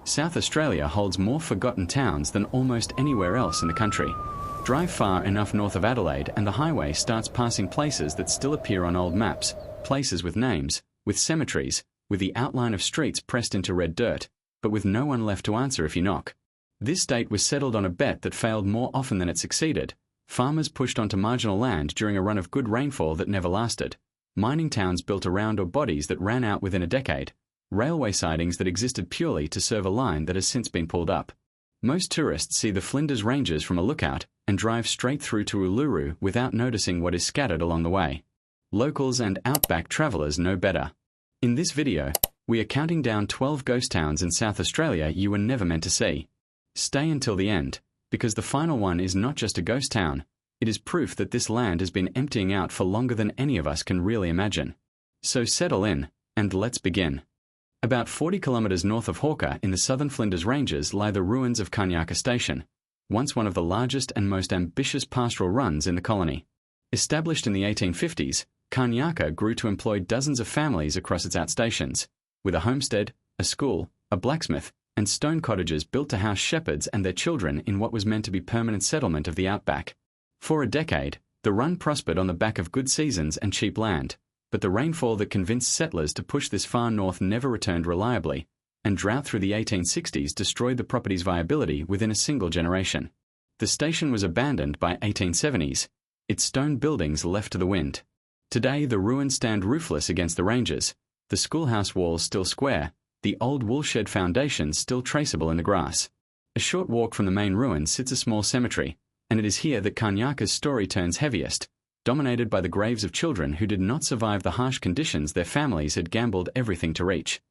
South Australia holds more forgotten towns than almost anywhere else in the country. Drive far enough north of Adelaide and the highway starts passing places that still appear on old maps, places with names, with cemeteries, with the outline of streets pressed into red dirt, but with no one left to answer if you knock. This state was settled on a bet that failed more often than it succeeded. Farmers pushed onto marginal land during a run of good rainfall that never lasted. Mining towns built around or bodies that ran out within a decade. Railway sidings that existed purely to serve a line that has since been pulled up. Most tourists see the Flinders Ranges from a lookout and drive straight through to Uluru without noticing what is scattered along the way. Locals and Outback travellers know better. In this video, we are counting down 12 ghost towns in South Australia you were never meant to see. Stay until the end, because the final one is not just a ghost town, it is proof that this land has been emptying out for longer than any of us can really imagine. So settle in, and let's begin. About 40 kilometres north of Hawker in the southern Flinders Ranges lie the ruins of Kanyaka Station, once one of the largest and most ambitious pastoral runs in the colony. Established in the 1850s, Kanyaka grew to employ dozens of families across its outstations, with a homestead, a school, a blacksmith, and stone cottages built to house shepherds and their children in what was meant to be permanent settlement of the outback. For a decade, the run prospered on the back of good seasons and cheap land, but the rainfall that convinced settlers to push this far north never returned reliably, and drought through the 1860s destroyed the property's viability within a single generation. The station was abandoned by 1870s, its stone buildings left to the wind. Today the ruins stand roofless against the ranges, the schoolhouse walls still square, the old woolshed foundations still traceable in the grass. A short walk from the main ruin sits a small cemetery, and it is here that Kanyaka's story turns heaviest, dominated by the graves of children who did not survive the harsh conditions their families had gambled everything to reach.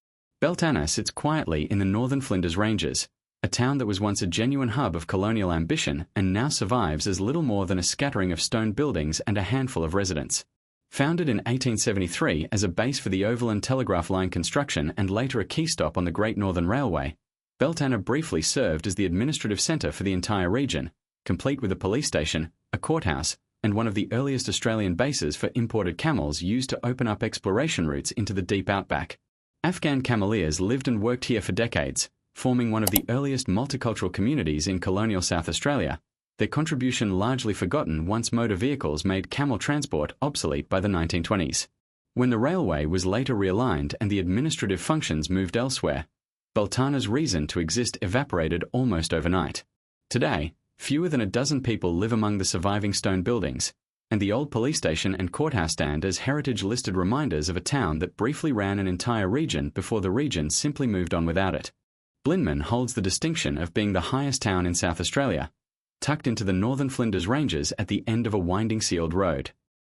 Beltana sits quietly in the northern Flinders Ranges, a town that was once a genuine hub of colonial ambition and now survives as little more than a scattering of stone buildings and a handful of residents. Founded in 1873 as a base for the Overland Telegraph Line construction and later a key stop on the Great Northern Railway, Beltana briefly served as the administrative centre for the entire region, complete with a police station, a courthouse, and one of the earliest Australian bases for imported camels used to open up exploration routes into the deep outback. Afghan cameleers lived and worked here for decades, forming one of the earliest multicultural communities in colonial South Australia, their contribution largely forgotten once motor vehicles made camel transport obsolete by the 1920s. When the railway was later realigned and the administrative functions moved elsewhere, Beltana's reason to exist evaporated almost overnight. Today, fewer than a dozen people live among the surviving stone buildings, and the old police station and courthouse stand as heritage-listed reminders of a town that briefly ran an entire region before the region simply moved on without it. Blinman holds the distinction of being the highest town in South Australia, tucked into the northern Flinders Ranges at the end of a winding sealed road.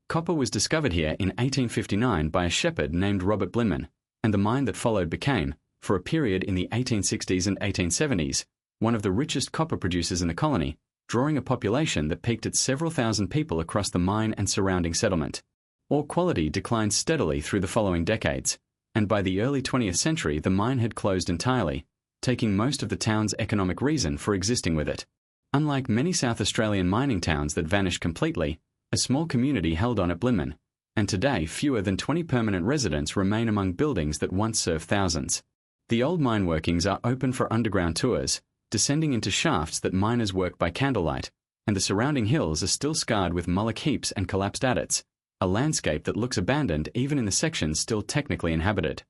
Copper was discovered here in 1859 by a shepherd named Robert Blinman, and the mine that followed became, for a period in the 1860s and 1870s, one of the richest copper producers in the colony, drawing a population that peaked at several thousand people across the mine and surrounding settlement. Ore quality declined steadily through the following decades, and by the early 20th century the mine had closed entirely, taking most of the town's economic reason for existing with it. Unlike many South Australian mining towns that vanished completely, a small community held on at Blinman, and today fewer than 20 permanent residents remain among buildings that once served thousands. The old mine workings are open for underground tours, descending into shafts that miners work by candlelight, and the surrounding hills are still scarred with mullock heaps and collapsed adits, a landscape that looks abandoned even in the sections still technically inhabited.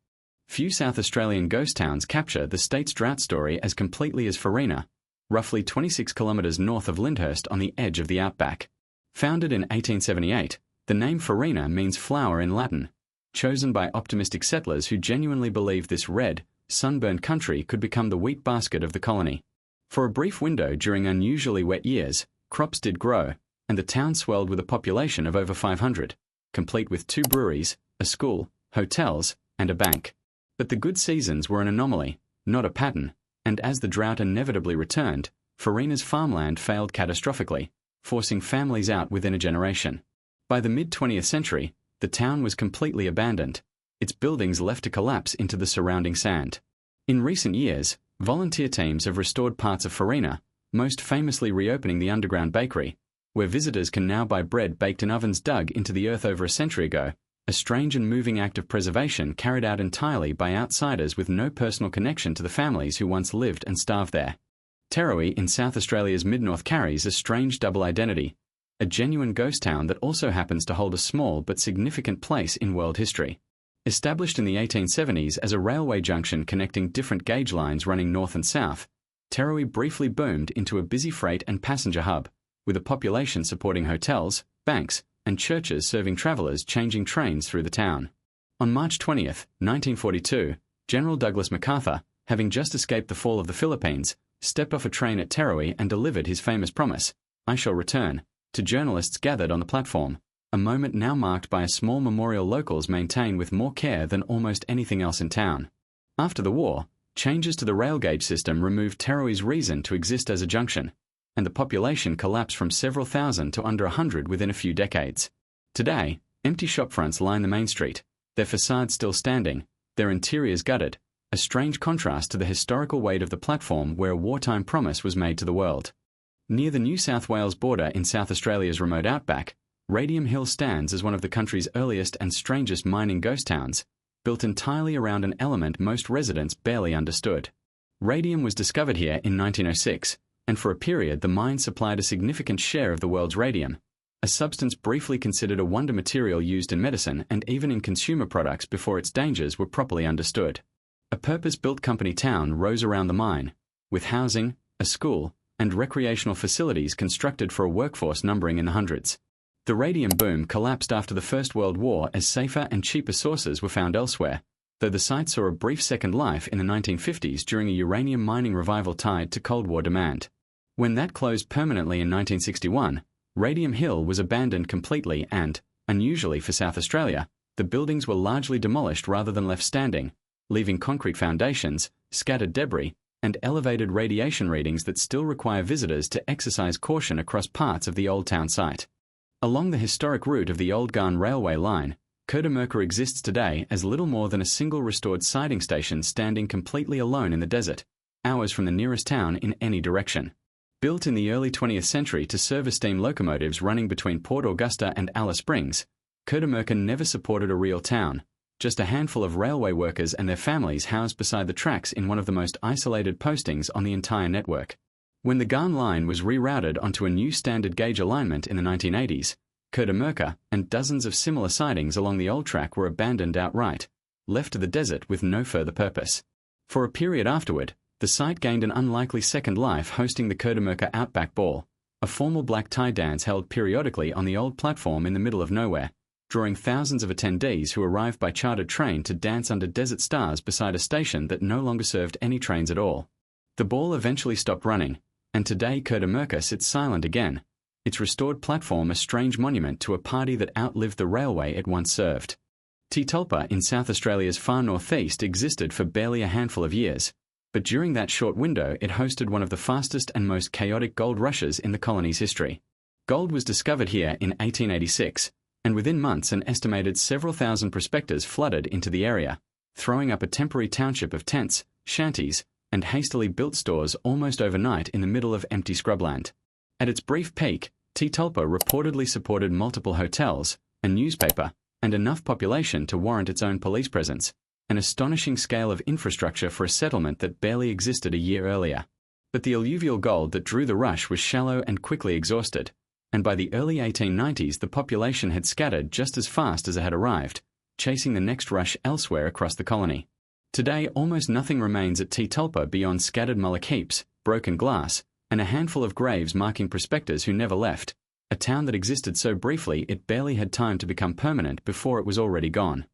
Few South Australian ghost towns capture the state's drought story as completely as Farina, roughly 26 kilometres north of Lyndhurst on the edge of the outback. Founded in 1878, the name Farina means flower in Latin, chosen by optimistic settlers who genuinely believed this red, sunburned country could become the wheat basket of the colony. For a brief window during unusually wet years, crops did grow, and the town swelled with a population of over 500, complete with 2 breweries, a school, hotels, and a bank. But the good seasons were an anomaly, not a pattern, and as the drought inevitably returned, Farina's farmland failed catastrophically, forcing families out within a generation. By the mid-20th century, the town was completely abandoned, its buildings left to collapse into the surrounding sand. In recent years, volunteer teams have restored parts of Farina, most famously reopening the underground bakery, where visitors can now buy bread baked in ovens dug into the earth over a century ago, a strange and moving act of preservation carried out entirely by outsiders with no personal connection to the families who once lived and starved there. Terowie in South Australia's mid-north carries a strange double identity, a genuine ghost town that also happens to hold a small but significant place in world history. Established in the 1870s as a railway junction connecting different gauge lines running north and south, Terowie briefly boomed into a busy freight and passenger hub, with a population supporting hotels, banks, and churches serving travellers changing trains through the town. On March 20, 1942, General Douglas MacArthur, having just escaped the fall of the Philippines, stepped off a train at Terowie and delivered his famous promise, "I shall return," to journalists gathered on the platform, a moment now marked by a small memorial locals maintain with more care than almost anything else in town. After the war, changes to the rail gauge system removed Terowie's reason to exist as a junction, and the population collapsed from several thousand to under 100 within a few decades. Today, empty shopfronts line the main street, their facades still standing, their interiors gutted, a strange contrast to the historical weight of the platform where a wartime promise was made to the world. Near the New South Wales border in South Australia's remote outback, Radium Hill stands as one of the country's earliest and strangest mining ghost towns, built entirely around an element most residents barely understood. Radium was discovered here in 1906, and for a period the mine supplied a significant share of the world's radium, a substance briefly considered a wonder material used in medicine and even in consumer products before its dangers were properly understood. A purpose-built company town rose around the mine, with housing, a school, and recreational facilities constructed for a workforce numbering in the hundreds. The radium boom collapsed after the First World War as safer and cheaper sources were found elsewhere, though the site saw a brief second life in the 1950s during a uranium mining revival tied to Cold War demand. When that closed permanently in 1961, Radium Hill was abandoned completely and, unusually for South Australia, the buildings were largely demolished rather than left standing, leaving concrete foundations, scattered debris, and elevated radiation readings that still require visitors to exercise caution across parts of the old town site. Along the historic route of the Old Garn Railway line, Kerdamurka exists today as little more than a single restored siding station standing completely alone in the desert, hours from the nearest town in any direction. Built in the early 20th century to service steam locomotives running between Port Augusta and Alice Springs, Kerdamurka never supported a real town, just a handful of railway workers and their families housed beside the tracks in one of the most isolated postings on the entire network. When the Garn line was rerouted onto a new standard gauge alignment in the 1980s, Kerdamurka and dozens of similar sidings along the old track were abandoned outright, left to the desert with no further purpose. For a period afterward, the site gained an unlikely second life hosting the Kerdamurka Outback Ball, a formal black tie dance held periodically on the old platform in the middle of nowhere, drawing thousands of attendees who arrived by chartered train to dance under desert stars beside a station that no longer served any trains at all. The ball eventually stopped running, and today Kerdamurka sits silent again, its restored platform a strange monument to a party that outlived the railway it once served. Tulpa in South Australia's far northeast existed for barely a handful of years, but during that short window it hosted one of the fastest and most chaotic gold rushes in the colony's history. Gold was discovered here in 1886, and within months an estimated several thousand prospectors flooded into the area, throwing up a temporary township of tents, shanties, and hastily built stores almost overnight in the middle of empty scrubland. At its brief peak, Tulpa reportedly supported multiple hotels, a newspaper, and enough population to warrant its own police presence, an astonishing scale of infrastructure for a settlement that barely existed a year earlier. But the alluvial gold that drew the rush was shallow and quickly exhausted, and by the early 1890s the population had scattered just as fast as it had arrived, chasing the next rush elsewhere across the colony. Today almost nothing remains at Tulpa beyond scattered mullock heaps, broken glass, and a handful of graves marking prospectors who never left, a town that existed so briefly it barely had time to become permanent before it was already gone.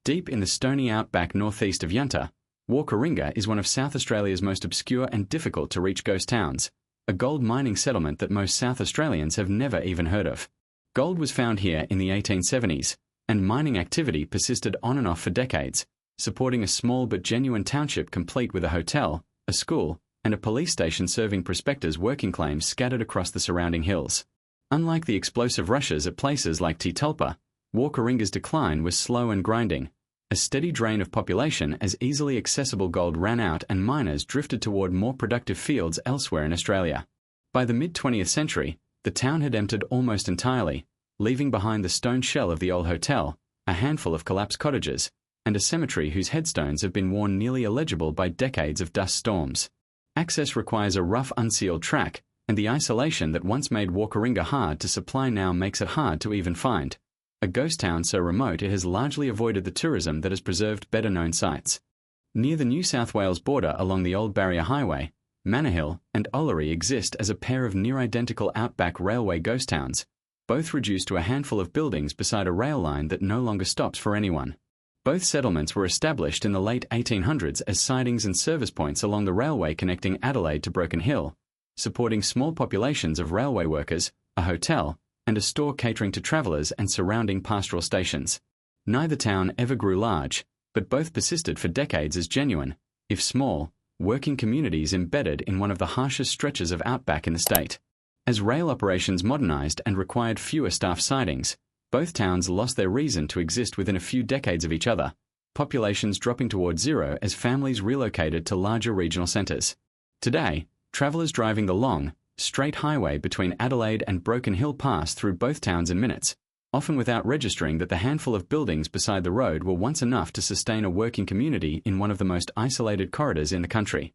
Deep in the stony outback northeast of Yunta, Warkaringa is one of South Australia's most obscure and difficult to reach ghost towns, a gold mining settlement that most South Australians have never even heard of. Gold was found here in the 1870s, and mining activity persisted on and off for decades, supporting a small but genuine township complete with a hotel, a school, and a police station serving prospectors' working claims scattered across the surrounding hills. Unlike the explosive rushes at places like Tulpa, Warkaringa's decline was slow and grinding, a steady drain of population as easily accessible gold ran out and miners drifted toward more productive fields elsewhere in Australia. By the mid-20th century, the town had emptied almost entirely, leaving behind the stone shell of the old hotel, a handful of collapsed cottages, and a cemetery whose headstones have been worn nearly illegible by decades of dust storms. Access requires a rough, unsealed track, and the isolation that once made Walkeringa hard to supply now makes it hard to even find. A ghost town so remote it has largely avoided the tourism that has preserved better-known sites. Near the New South Wales border along the Old Barrier Highway, Manor and Ullery exist as a pair of near-identical Outback railway ghost towns, both reduced to a handful of buildings beside a rail line that no longer stops for anyone. Both settlements were established in the late 1800s as sidings and service points along the railway connecting Adelaide to Broken Hill, supporting small populations of railway workers, a hotel, and a store catering to travellers and surrounding pastoral stations. Neither town ever grew large, but both persisted for decades as genuine, if small, working communities embedded in one of the harshest stretches of outback in the state. As rail operations modernised and required fewer staff sidings, both towns lost their reason to exist within a few decades of each other, populations dropping towards zero as families relocated to larger regional centres. Today, travellers driving the long, straight highway between Adelaide and Broken Hill pass through both towns in minutes, often without registering that the handful of buildings beside the road were once enough to sustain a working community in one of the most isolated corridors in the country.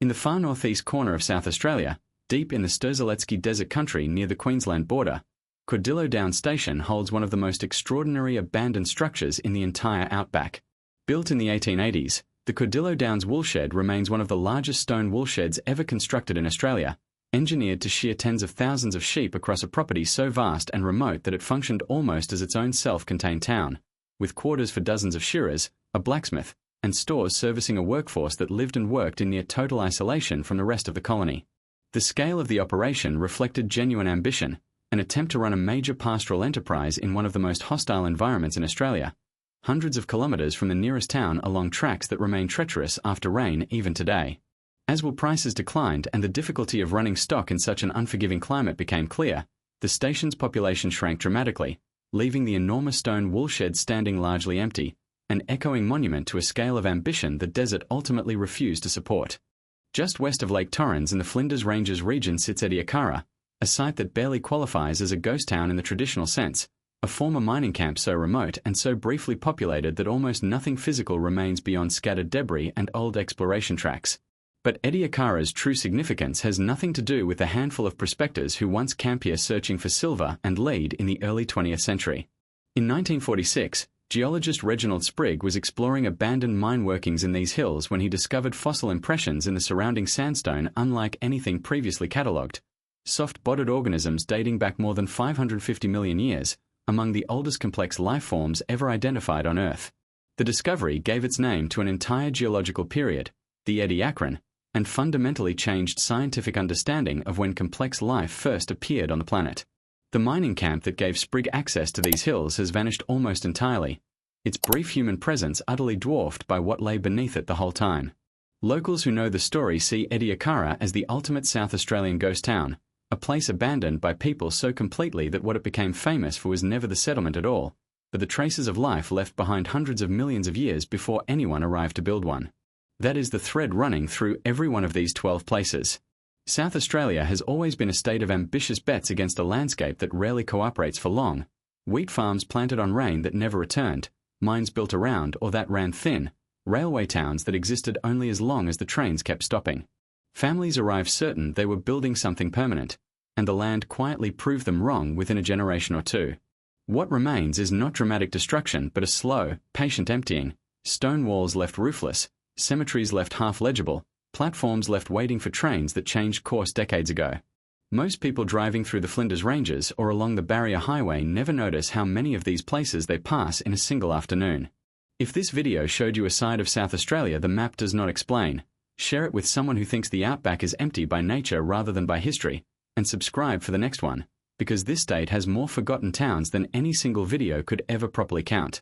In the far northeast corner of South Australia, deep in the Sturzeletsky Desert country near the Queensland border, Cordillo Downs Station holds one of the most extraordinary abandoned structures in the entire outback. Built in the 1880s, the Cordillo Downs woolshed remains one of the largest stone woolsheds ever constructed in Australia, engineered to shear tens of thousands of sheep across a property so vast and remote that it functioned almost as its own self-contained town, with quarters for dozens of shearers, a blacksmith, and stores servicing a workforce that lived and worked in near total isolation from the rest of the colony. The scale of the operation reflected genuine ambition, an attempt to run a major pastoral enterprise in one of the most hostile environments in Australia, hundreds of kilometres from the nearest town along tracks that remain treacherous after rain even today. As wool prices declined and the difficulty of running stock in such an unforgiving climate became clear, the station's population shrank dramatically, leaving the enormous stone woolshed standing largely empty, an echoing monument to a scale of ambition the desert ultimately refused to support. Just west of Lake Torrens in the Flinders Ranges region sits Ediacara, a site that barely qualifies as a ghost town in the traditional sense, a former mining camp so remote and so briefly populated that almost nothing physical remains beyond scattered debris and old exploration tracks. But Ediacara's true significance has nothing to do with the handful of prospectors who once camped here searching for silver and lead in the early 20th century. In 1946, geologist Reginald Sprigg was exploring abandoned mine workings in these hills when he discovered fossil impressions in the surrounding sandstone unlike anything previously catalogued. Soft-bodied organisms dating back more than 550 million years, among the oldest complex life forms ever identified on Earth. The discovery gave its name to an entire geological period, the Ediacaran, and fundamentally changed scientific understanding of when complex life first appeared on the planet. The mining camp that gave Sprigg access to these hills has vanished almost entirely, its brief human presence utterly dwarfed by what lay beneath it the whole time. Locals who know the story see Ediacara as the ultimate South Australian ghost town, a place abandoned by people so completely that what it became famous for was never the settlement at all, but the traces of life left behind hundreds of millions of years before anyone arrived to build one. That is the thread running through every one of these 12 places. South Australia has always been a state of ambitious bets against a landscape that rarely cooperates for long. Wheat farms planted on rain that never returned, mines built around or that ran thin, railway towns that existed only as long as the trains kept stopping. Families arrived certain they were building something permanent, and the land quietly proved them wrong within a generation or two. What remains is not dramatic destruction but a slow, patient emptying, stone walls left roofless, cemeteries left half-legible, platforms left waiting for trains that changed course decades ago. Most people driving through the Flinders Ranges or along the Barrier Highway never notice how many of these places they pass in a single afternoon. If this video showed you a side of South Australia the map does not explain, share it with someone who thinks the outback is empty by nature rather than by history, and subscribe for the next one, because this state has more forgotten towns than any single video could ever properly count.